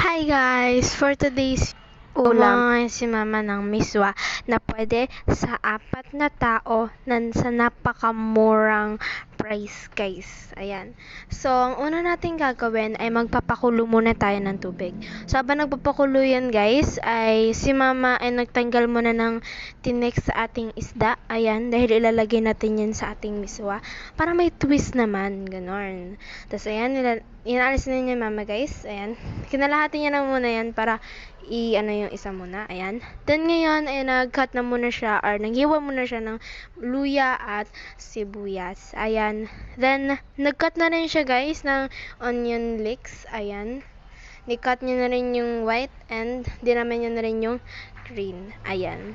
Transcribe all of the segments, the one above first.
Hi guys! For today's ulam, si mama ng miswa na pwede sa 4 na tao sa napakamurang price guys. Ayan. So, ang una natin gagawin ay magpapakulo muna tayo ng tubig. So, habang nagpapakulo yan guys, ay si mama ay nagtanggal muna ng tinik sa ating isda. Ayan, dahil ilalagay natin yan sa ating miswa para may twist naman. Ganon. Tapos ayan, inaalis na niya mama guys. Ayan. Kinalahati niya na muna yan para yung isa muna. Ayan. Then ngayon ay nag-cut na muna siya or naghiwa muna siya ng luya at sibuyas. Ayan. Then nag-cut na rin siya guys ng onion leeks. Ayan. Ni-cut niya na rin yung white and dinaman niya na rin yung green. Ayan.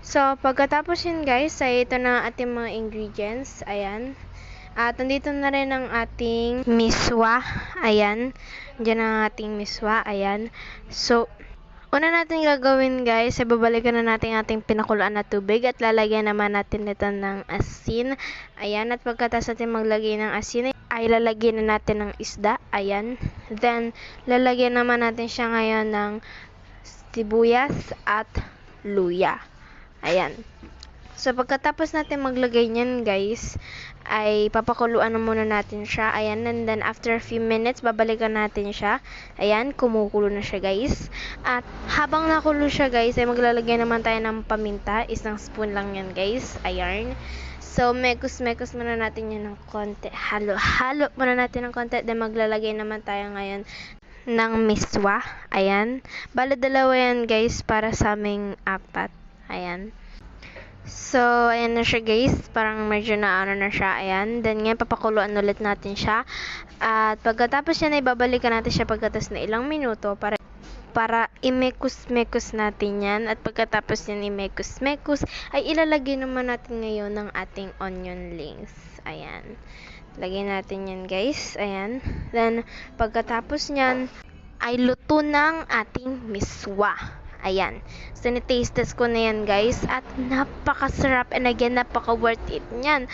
So pagkatapos yun guys, ay ito na ating mga ingredients. Ayan. At nandito na rin ang ating miswa. Ayan. Diyan ang ating miswa. Ayan. So, una natin gagawin guys, ay babalikan na natin ating pinakuluan na tubig at lalagyan naman natin ito ng asin. Ayan. At pagkatapos natin maglagay ng asin, ay lalagyan na natin ng isda. Ayan. Then, lalagyan naman natin siya ngayon ng sibuyas at luya. Ayan. So, pagkatapos natin maglagay niyan guys, ay papakuluan na muna natin siya. Ayan, and then after a few minutes, babalikan natin siya. Ayan, kumukulo na siya guys. At habang nakulo siya guys, ay maglalagay naman tayo ng paminta. 1 spoon lang yan guys. Ayan. So, mekos-mekos muna natin yan ng konti. Halo muna natin ng konti. Then maglalagay naman tayo ngayon ng miswa. Ayan. Bale, 2 yan guys para sa aming 4. Ayan. So, ayan na siya guys. Parang medyo na siya. Ayan. Then ngayon, papakuluan ulit natin siya. At pagkatapos yan, ay babalikan natin siya pagkatapos na ilang minuto para imekus-mekus natin yan. At pagkatapos yan imekus-mekus, ay ilalagay naman natin ngayon ng ating onion rings. Ayan. Lagay natin yan guys. Ayan. Then, pagkatapos nyan, ay luto ng ating miswa. Ayan. So, ni-taste test ko na yan, guys. At napakasarap. And again, napaka-worth it niyan.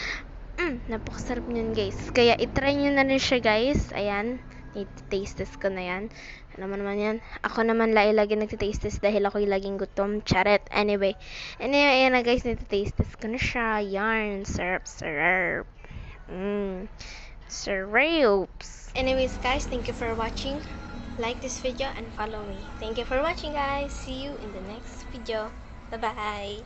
Napakasarap niyan, guys. Kaya, itry nyo na rin siya, guys. Ayan. Ni-taste test ko na yan. Alam mo naman yan. Ako naman lagi nag-taste test dahil ako'y laging gutom. Charet. Anyway, ayan na, guys. Ni-taste test ko na siya. Yarn. Sarap. Syrups. Anyways, guys, thank you for watching. Like this video and follow me. Thank you for watching guys. See you in the next video. Bye bye.